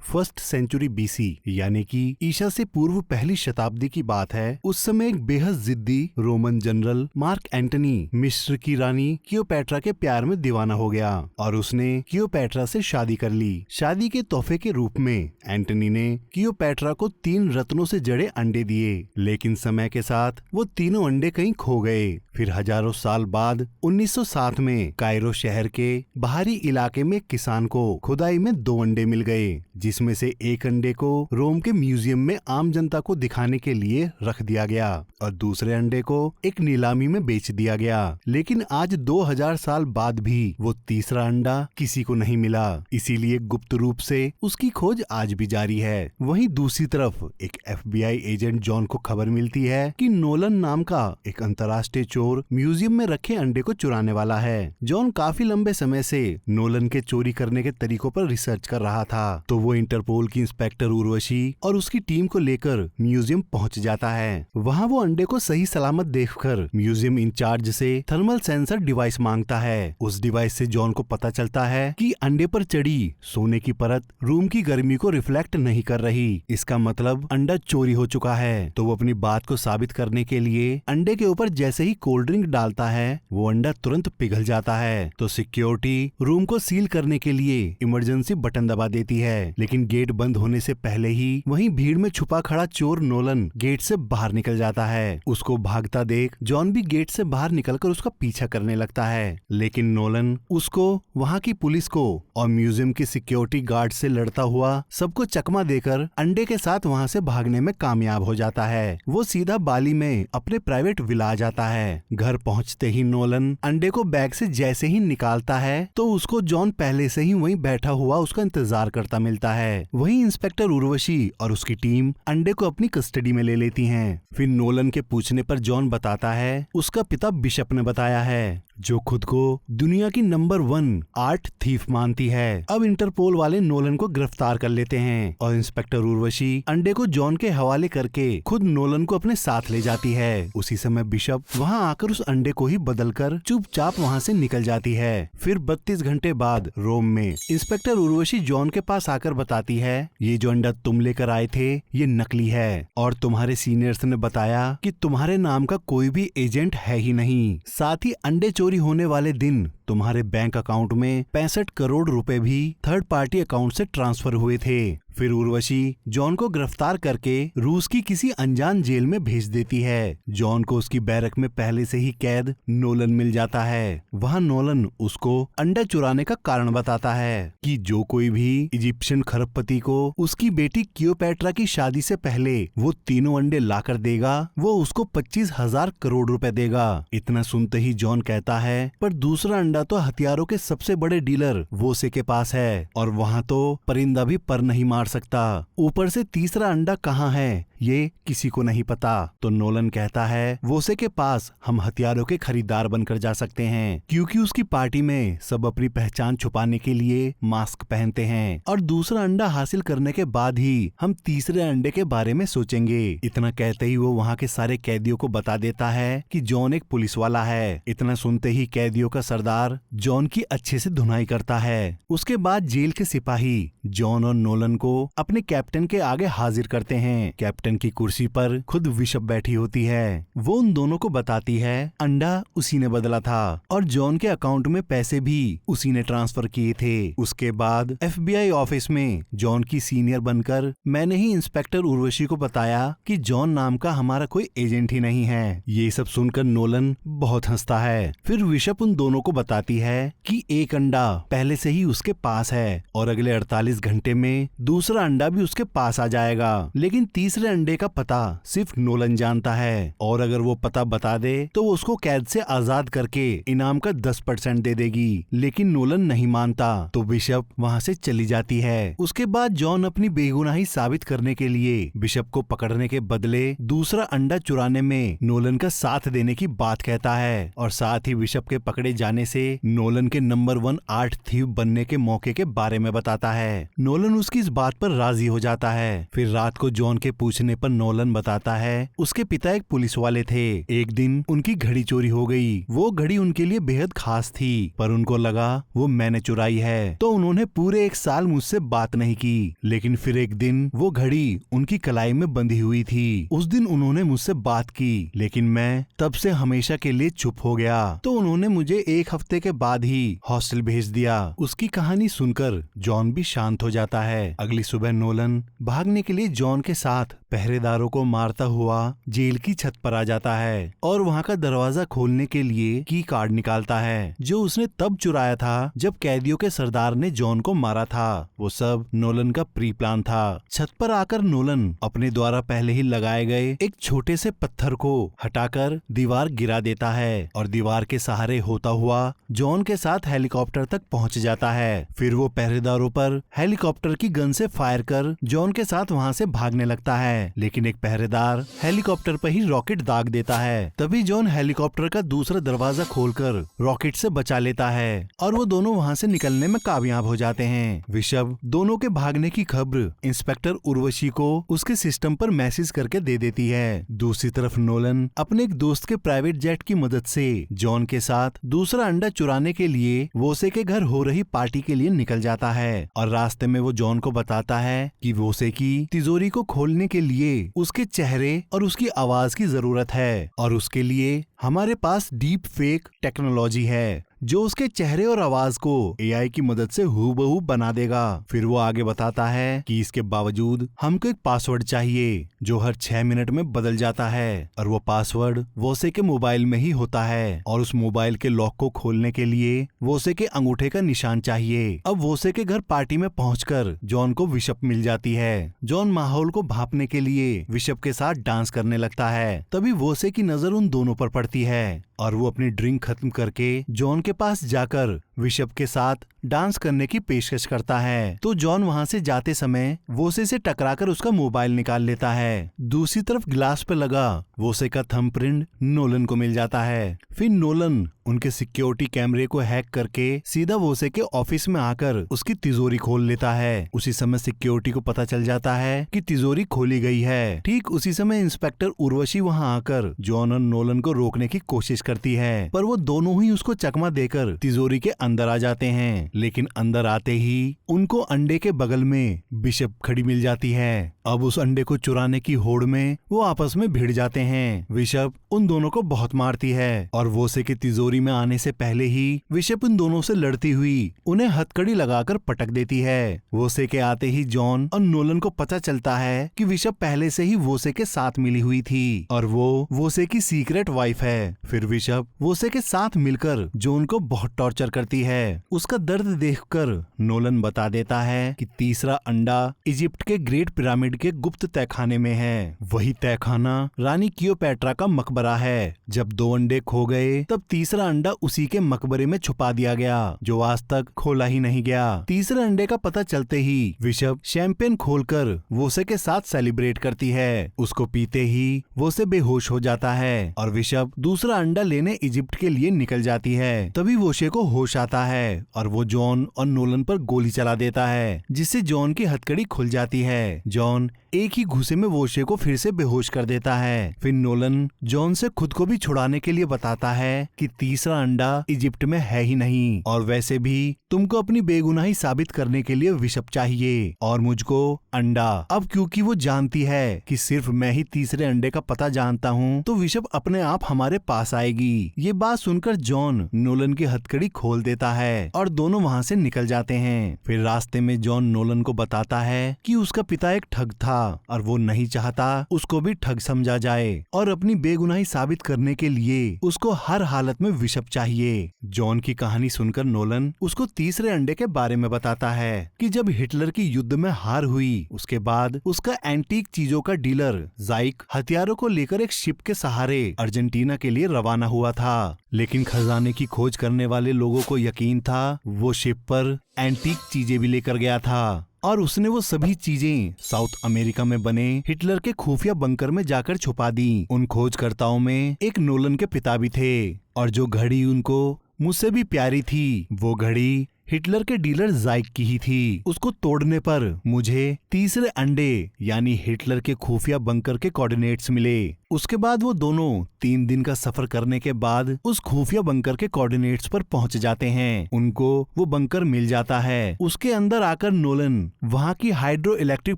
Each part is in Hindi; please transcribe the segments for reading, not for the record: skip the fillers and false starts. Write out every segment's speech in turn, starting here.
फर्स्ट सेंचुरी बीसी यानी कि ईसा से पूर्व पहली शताब्दी की बात है। उस समय एक बेहद जिद्दी रोमन जनरल मार्क एंटनी मिस्र की रानी क्लियोपैट्रा के प्यार में दीवाना हो गया और उसने क्लियोपैट्रा से शादी कर ली। शादी के तोहफे के रूप में एंटनी ने क्लियोपैट्रा को 3 रत्नों से जड़े अंडे दिए, लेकिन समय के साथ वो तीनों अंडे कहीं खो गए। फिर हजारों साल बाद 1907 में कायरो शहर के बाहरी इलाके में किसान को खुदाई में 2 अंडे मिल गए, जिसमें से एक अंडे को रोम के म्यूजियम में आम जनता को दिखाने के लिए रख दिया गया और दूसरे अंडे को एक नीलामी में बेच दिया गया। लेकिन आज 2000 साल बाद भी वो तीसरा अंडा किसी को नहीं मिला, इसीलिए गुप्त रूप से उसकी खोज आज भी जारी है। वहीं दूसरी तरफ एक FBI एजेंट जॉन को खबर मिलती है कि नोलन नाम का एक अंतर्राष्ट्रीय चोर म्यूजियम में रखे अंडे को चुराने वाला है। जॉन काफी लंबे समय से नोलन के चोरी करने के तरीकों पर रिसर्च कर रहा था, तो वो इंटरपोल की इंस्पेक्टर उर्वशी और उसकी टीम को लेकर म्यूजियम पहुंच जाता है। वहां वो अंडे को सही सलामत देखकर म्यूजियम इंचार्ज से थर्मल सेंसर डिवाइस मांगता है। उस डिवाइस से जॉन को पता चलता है कि अंडे पर चढ़ी सोने की परत रूम की गर्मी को रिफ्लेक्ट नहीं कर रही, इसका मतलब अंडा चोरी हो चुका है। तो वो अपनी बात को साबित करने के लिए अंडे के ऊपर जैसे ही कोल्ड ड्रिंक डालता है, वो अंडा तुरंत पिघल जाता है। तो सिक्योरिटी रूम को सील करने के लिए इमरजेंसी बटन दबा देती है, लेकिन गेट बंद होने से पहले ही वहीं भीड़ में छुपा खड़ा चोर नोलन गेट से बाहर निकल जाता है। उसको भागता देख जॉन भी गेट से बाहर निकलकर उसका पीछा करने लगता है, लेकिन नोलन उसको, वहाँ की पुलिस को और म्यूजियम की सिक्योरिटी गार्ड से लड़ता हुआ सबको चकमा देकर अंडे के साथ वहाँ से भागने में कामयाब हो जाता है। वो सीधा बाली में अपने प्राइवेट विला आ जाता है। घर पहुँचते ही नोलन अंडे को बैग से जैसे ही निकालता है तो उसको जॉन पहले से ही वहीं बैठा हुआ उसका इंतजार करता मिलता है। वहीं इंस्पेक्टर उर्वशी और उसकी टीम अंडे को अपनी कस्टडी में ले लेती हैं। फिर नोलन के पूछने पर जॉन बताता है उसका पिता बिशप ने बताया है, जो खुद को दुनिया की नंबर 1 आर्ट थीफ मानती है। अब इंटरपोल वाले नोलन को गिरफ्तार कर लेते हैं और इंस्पेक्टर उर्वशी अंडे को जॉन के हवाले करके खुद नोलन को अपने साथ ले जाती है। उसी समय बिशप वहां आकर उस अंडे को ही बदलकर चुपचाप वहां से निकल जाती है। फिर 32 घंटे बाद रोम में इंस्पेक्टर उर्वशी जॉन के पास आकर बताती है, ये जो अंडा तुम लेकर आए थे ये नकली है और तुम्हारे सीनियर्स ने बताया कि तुम्हारे नाम का कोई भी एजेंट है ही नहीं। साथ ही अंडे चोरी होने वाले दिन तुम्हारे बैंक अकाउंट में 65 करोड़ रुपए भी थर्ड पार्टी अकाउंट से ट्रांसफर हुए थे। फिर उर्वशी जॉन को गिरफ्तार करके रूस की किसी अनजान जेल में भेज देती है। जॉन को उसकी बैरक में पहले से ही कैद नोलन मिल जाता है। वहाँ नोलन उसको अंडा चुराने का कारण बताता है कि जो कोई भी इजिप्शियन खरबपति को उसकी बेटी क्लियोपैट्रा की शादी से पहले वो तीनों अंडे लाकर देगा, वो उसको 25,000 करोड़ रुपए देगा। इतना सुनते ही जॉन कहता है, पर दूसरा अंडा तो हथियारों के सबसे बड़े डीलर वोसे के पास है और वहाँ तो परिंदा भी पर नहीं मार सकता। ऊपर से तीसरा अंडा कहाँ है ये किसी को नहीं पता। तो नोलन कहता है वोसे के पास हम हथियारों के खरीदार बनकर जा सकते हैं, क्योंकि उसकी पार्टी में सब अपनी पहचान छुपाने के लिए मास्क पहनते हैं और दूसरा अंडा हासिल करने के बाद ही हम तीसरे अंडे के बारे में सोचेंगे। इतना कहते ही वो वहाँ के सारे कैदियों को बता देता है कि जॉन एक पुलिस वाला है। इतना सुनते ही कैदियों का सरदार जॉन की अच्छे से धुनाई करता है। उसके बाद जेल के सिपाही जॉन और नोलन को अपने कैप्टन के आगे हाजिर करते हैं। कैप्टन की कुर्सी पर खुद बिशप बैठी होती है। वो उन दोनों को बताती है अंडा उसी ने बदला था और जॉन के अकाउंट में पैसे भी उसी ने ट्रांसफर किए थे। उसके बाद FBI ऑफिस में जॉन की सीनियर बनकर मैंने ही इंस्पेक्टर उर्वशी को बताया कि जॉन नाम का हमारा कोई एजेंट ही नहीं है। ये सब सुनकर नोलन बहुत हंसता है। फिर बिशप उन दोनों को बताती है कि एक अंडा पहले से ही उसके पास है और अगले 48 घंटे में दूसरा अंडा भी उसके पास आ जाएगा, लेकिन तीसरे अंडे का पता सिर्फ नोलन जानता है और अगर वो पता बता दे तो वो उसको कैद से आजाद करके इनाम का 10% दे देगी। लेकिन नोलन नहीं मानता तो बिशप वहाँ से चली जाती है। उसके बाद जॉन अपनी बेगुनाही साबित करने के लिए बिशप को पकड़ने के बदले दूसरा अंडा चुराने में नोलन का साथ देने की बात कहता है और साथ ही बिशप के पकड़े जाने से नोलन के नंबर 1 आर्ट थीफ बनने के मौके के बारे में बताता है। नोलन उसकी इस बात पर राजी हो जाता है। फिर रात को जॉन के पूछने होने पर नोलन बताता है उसके पिता एक पुलिस वाले थे। एक दिन उनकी घड़ी चोरी हो गई। वो घड़ी उनके लिए बेहद खास थी, पर उनको लगा वो मैंने चुराई है, तो उन्होंने पूरे 1 साल मुझसे बात नहीं की। लेकिन फिर एक दिन वो घड़ी उनकी कलाई में बंधी हुई थी। उस दिन उन्होंने मुझसे बात की, लेकिन मैं तब से हमेशा के लिए चुप हो गया। तो उन्होंने मुझे 1 हफ्ते के बाद ही हॉस्टल भेज दिया। उसकी कहानी सुनकर जॉन भी शांत हो जाता है। अगली सुबह नोलन भागने के लिए जॉन के साथ पहरेदारों को मारता हुआ जेल की छत पर आ जाता है और वहाँ का दरवाजा खोलने के लिए की कार्ड निकालता है, जो उसने तब चुराया था जब कैदियों के सरदार ने जॉन को मारा था। वो सब नोलन का प्री प्लान था। छत पर आकर नोलन अपने द्वारा पहले ही लगाए गए एक छोटे से पत्थर को हटाकर दीवार गिरा देता है और दीवार के सहारे होता हुआ जॉन के साथ हेलीकॉप्टर तक पहुंच जाता है। फिर वो पहरेदारों पर हेलीकॉप्टर की गन से फायर कर जॉन के साथ वहां से भागने लगता है, लेकिन एक पहरेदार हेलीकॉप्टर पर ही रॉकेट दाग देता है। तभी जॉन हेलीकॉप्टर का दूसरा दरवाजा खोलकर रॉकेट से बचा लेता है और वो दोनों वहां से निकलने में कामयाब हो जाते हैं। विशव दोनों के भागने की खबर इंस्पेक्टर उर्वशी को उसके सिस्टम पर मैसेज करके दे देती है। दूसरी तरफ नोलन अपने एक दोस्त के प्राइवेट जेट की मदद से जॉन के साथ दूसरा अंडा चुराने के लिए वोसे के घर हो रही पार्टी के लिए निकल जाता है और रास्ते में वो जॉन को बताता है कि वोसे की तिजोरी को खोलने के लिए उसके चेहरे और उसकी आवाज की जरूरत है और उसके लिए हमारे पास डीप फेक टेक्नोलॉजी है जो उसके चेहरे और आवाज को एआई की मदद से हूबहू बना देगा। फिर वो आगे बताता है कि इसके बावजूद हमको एक पासवर्ड चाहिए जो हर 6 मिनट में बदल जाता है और वो पासवर्ड वोसे के मोबाइल में ही होता है और उस मोबाइल के लॉक को खोलने के लिए वोसे के अंगूठे का निशान चाहिए। अब वोसे के घर पार्टी में पहुंचकर जॉन को विशप मिल जाती है। जॉन माहौल को भांपने के लिए विशप के साथ डांस करने लगता है। तभी वोसे की नजर उन दोनों पर पड़ती है और वो अपनी ड्रिंक खत्म करके जॉन के पास जाकर विशप के साथ डांस करने की पेशकश करता है। तो जॉन वहां से जाते समय वोसे से टकराकर उसका मोबाइल निकाल लेता है। दूसरी तरफ ग्लास पे लगा वोसे का थंबप्रिंट नोलन को मिल जाता है। फिर नोलन उनके सिक्योरिटी कैमरे को हैक करके सीधा वोसे के ऑफिस में आकर उसकी तिजोरी खोल लेता है। उसी समय सिक्योरिटी को पता चल जाता है कि तिजोरी खोली गई है। ठीक उसी समय इंस्पेक्टर उर्वशी वहां आकर जॉन और नोलन को रोकने की कोशिश करती है, पर वो दोनों ही उसको चकमा देकर तिजोरी के अंदर आ जाते हैं। लेकिन अंदर आते ही उनको अंडे के बगल में बिशप खड़ी मिल जाती है। अब उस अंडे को चुराने की होड़ में वो आपस में भिड़ जाते हैं। बिशप उन दोनों को बहुत मारती है और वोसे की तिजोरी में आने से पहले ही बिशप उन दोनों से लड़ती हुई उन्हें हथकड़ी लगाकर पटक देती है। वोसे के आते ही जॉन और नोलन को पता चलता है कि बिशप पहले से ही वोसे के साथ मिली हुई थी और वो वोसे की सीक्रेट वाइफ है। फिर बिशप वोसे के साथ मिलकर जॉन को बहुत टॉर्चर करती है। उसका दर्द देखकर नोलन बता देता है कि तीसरा अंडा इजिप्ट के ग्रेट पिरामिड के गुप्त तहखाने में है। वही तहखाना रानी क्लियोपैट्रा का मकबरा है। जब 2 अंडे खो गए तब तीसरा अंडा उसी के मकबरे में छुपा दिया गया जो आज तक खोला ही नहीं गया। तीसरे अंडे का पता चलते ही बिशप शैंपेन खोलकर वोसे के साथ सेलिब्रेट करती है। उसको पीते ही वोसे बेहोश हो जाता है और बिशप दूसरा अंडा लेने इजिप्ट के लिए निकल जाती है। तभी वोसे को होश आता है और वो जॉन और नोलन पर गोली चला देता है, जिससे जॉन की हथकड़ी खुल जाती है। जॉन एक ही घूसे में वोसे को फिर से बेहोश कर देता है। फिर नोलन जॉन से खुद को भी छुड़ाने के लिए बताता है कि तीसरा अंडा इजिप्ट में है ही नहीं और वैसे भी तुमको अपनी बेगुनाही साबित करने के लिए बिशप चाहिए और मुझको अंडा। अब क्योंकि वो जानती है कि सिर्फ मैं ही तीसरे अंडे का पता जानता हूँ, तो बिशप अपने आप हमारे पास आएगी। ये बात सुनकर जॉन नोलन की हथकड़ी खोल देता है और दोनों वहाँ से निकल जाते हैं। फिर रास्ते में जॉन नोलन को बताता है कि उसका पिता एक ठग था और वो नहीं चाहता उसको भी ठग समझा जाए और अपनी बेगुनाही साबित करने के लिए उसको हर हालत में बिशप चाहिए। जॉन की कहानी सुनकर नोलन उसको तीसरे अंडे के बारे में बताता है कि जब हिटलर की युद्ध में हार हुई उसके बाद उसका एंटीक चीजों का डीलर जाइक हथियारों को लेकर एक शिप के सहारे अर्जेंटीना के लिए रवाना हुआ था। लेकिन खजाने की खोज करने वाले लोगों को यकीन था वो शिप पर एंटीक चीजें भी लेकर गया था और उसने वो सभी चीजें साउथ अमेरिका में बने हिटलर के खुफिया बंकर में जाकर छुपा दी। उन खोजकर्ताओं में एक नोलन के पिता भी थे और जो घड़ी उनको मुझसे भी प्यारी थी वो घड़ी हिटलर के डीलर जाइक की ही थी। उसको तोड़ने पर मुझे तीसरे अंडे यानी हिटलर के खुफिया बंकर के कोऑर्डिनेट्स मिले। उसके बाद वो दोनों 3 दिन का सफर करने के बाद उस खुफिया बंकर के कोऑर्डिनेट्स पर पहुंच जाते हैं। उनको वो बंकर मिल जाता है। उसके अंदर आकर नोलन वहां की हाइड्रो इलेक्ट्रिक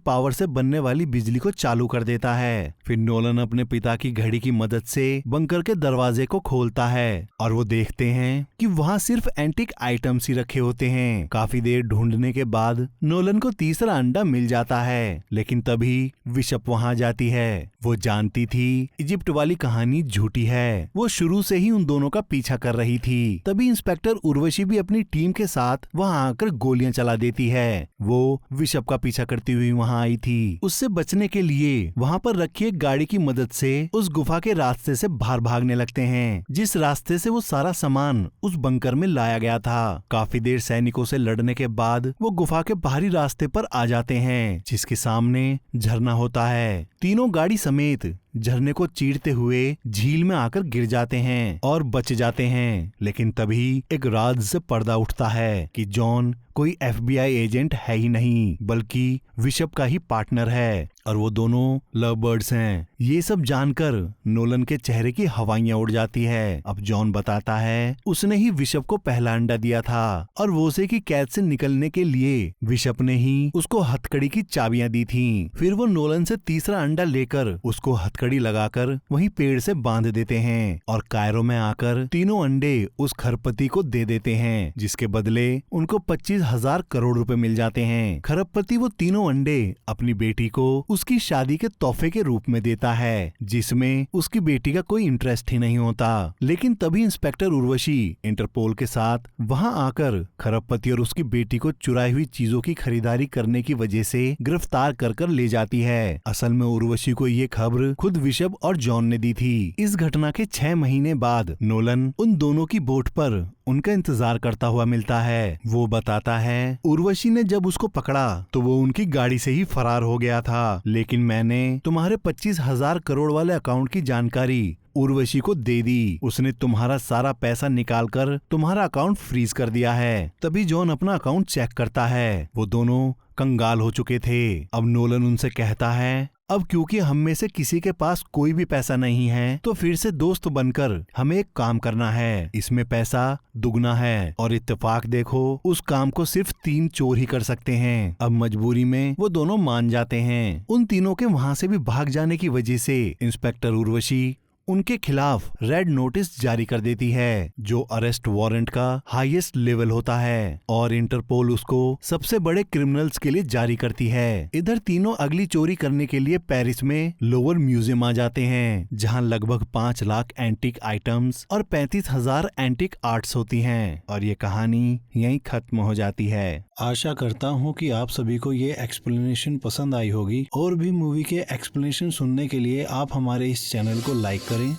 पावर से बनने वाली बिजली को चालू कर देता है। फिर नोलन अपने पिता की घड़ी की मदद से बंकर के दरवाजे को खोलता है और वो देखते हैं कि वहां सिर्फ एंटीक आइटम्स ही रखे होते हैं। काफी देर ढूंढने के बाद नोलन को तीसरा अंडा मिल जाता है, लेकिन तभी बिशप वहां जाती है। वो जानती थी इजिप्ट वाली कहानी झूठी है। वो शुरू से ही उन दोनों का पीछा कर रही थी। तभी इंस्पेक्टर उर्वशी भी अपनी टीम के साथ वहां आकर गोलियां चला देती है। वो बिशप का पीछा करती हुई वहां आई थी। उससे बचने के लिए वहां पर रखी एक गाड़ी की मदद से उस गुफा के रास्ते से बाहर भागने लगते हैं, जिस रास्ते से वो सारा सामान उस बंकर में लाया गया था। काफी देर सैनिकों से लड़ने के बाद वो गुफा के बाहरी रास्ते पर आ जाते हैं, जिसके सामने झरना होता है। तीनों गाड़ी समेत झरने को चीरते हुए झील में आकर गिर जाते हैं और बच जाते हैं। लेकिन तभी एक राज से पर्दा उठता है कि जॉन कोई FBI एजेंट है ही नहीं, बल्कि बिशप का ही पार्टनर है और वो दोनों लव बर्ड्स हैं। ये सब जानकर नोलन के चेहरे की हवाइयां उड़ जाती है। अब जॉन बताता है उसने ही बिशप को पहला अंडा दिया था और वोसे की कैद से निकलने के लिए बिशप ने ही उसको हथकड़ी की चाबियां दी थी। फिर वो नोलन से तीसरा अंडा लेकर उसको हथकड़ी लगाकर वहीं पेड़ से बांध देते हैं और कायरो में आकर तीनों अंडे उस खरपति को दे देते हैं, जिसके बदले उनको 25,000 करोड़ रुपए मिल जाते हैं। खरपति वो तीनों अंडे अपनी बेटी को उसकी शादी के तोहफे के रूप में देता है, जिसमें उसकी बेटी का कोई इंटरेस्ट ही नहीं होता। लेकिन तभी इंस्पेक्टर उर्वशी इंटरपोल के साथ वहां आकर खरपति और उसकी बेटी को चुराई हुई चीजों की खरीदारी करने की वजह से गिरफ्तार कर ले जाती है। असल में उर्वशी को ये खबर खुद बिशप और जॉन ने दी थी। इस घटना के 6 महीने बाद नोलन उन दोनों की बोट पर उनका इंतजार करता हुआ मिलता है। वो बताता है उर्वशी ने जब उसको पकड़ा तो वो उनकी गाड़ी से ही फरार हो गया था, लेकिन मैंने तुम्हारे 25,000 करोड़ वाले अकाउंट की जानकारी उर्वशी को दे दी। उसने तुम्हारा सारा पैसा निकालकर तुम्हारा अकाउंट फ्रीज कर दिया है। तभी जॉन अपना अकाउंट चेक करता है। वो दोनों कंगाल हो चुके थे। अब नोलन उनसे कहता है अब क्योंकि हम में से किसी के पास कोई भी पैसा नहीं है, तो फिर से दोस्त बनकर हमें एक काम करना है। इसमें पैसा दुगना है और इत्तेफाक देखो उस काम को सिर्फ 3 चोर ही कर सकते हैं। अब मजबूरी में वो दोनों मान जाते हैं। उन तीनों के वहां से भी भाग जाने की वजह से इंस्पेक्टर उर्वशी उनके खिलाफ रेड नोटिस जारी कर देती है, जो अरेस्ट वारंट का हाईएस्ट लेवल होता है और इंटरपोल उसको सबसे बड़े क्रिमिनल्स के लिए जारी करती है। इधर तीनों अगली चोरी करने के लिए पेरिस में लोवर म्यूजियम आ जाते हैं, जहां लगभग 5 लाख एंटीक आइटम्स और 35,000 एंटीक आर्ट्स होती हैं और ये कहानी यहीं खत्म हो जाती है। आशा करता हूँ कि आप सभी को ये एक्सप्लेनेशन पसंद आई होगी। और भी मूवी के एक्सप्लेनेशन सुनने के लिए आप हमारे इस चैनल को लाइक करें,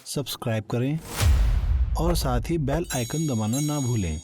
सब्सक्राइब करें और साथ ही बेल आइकन दबाना ना भूलें।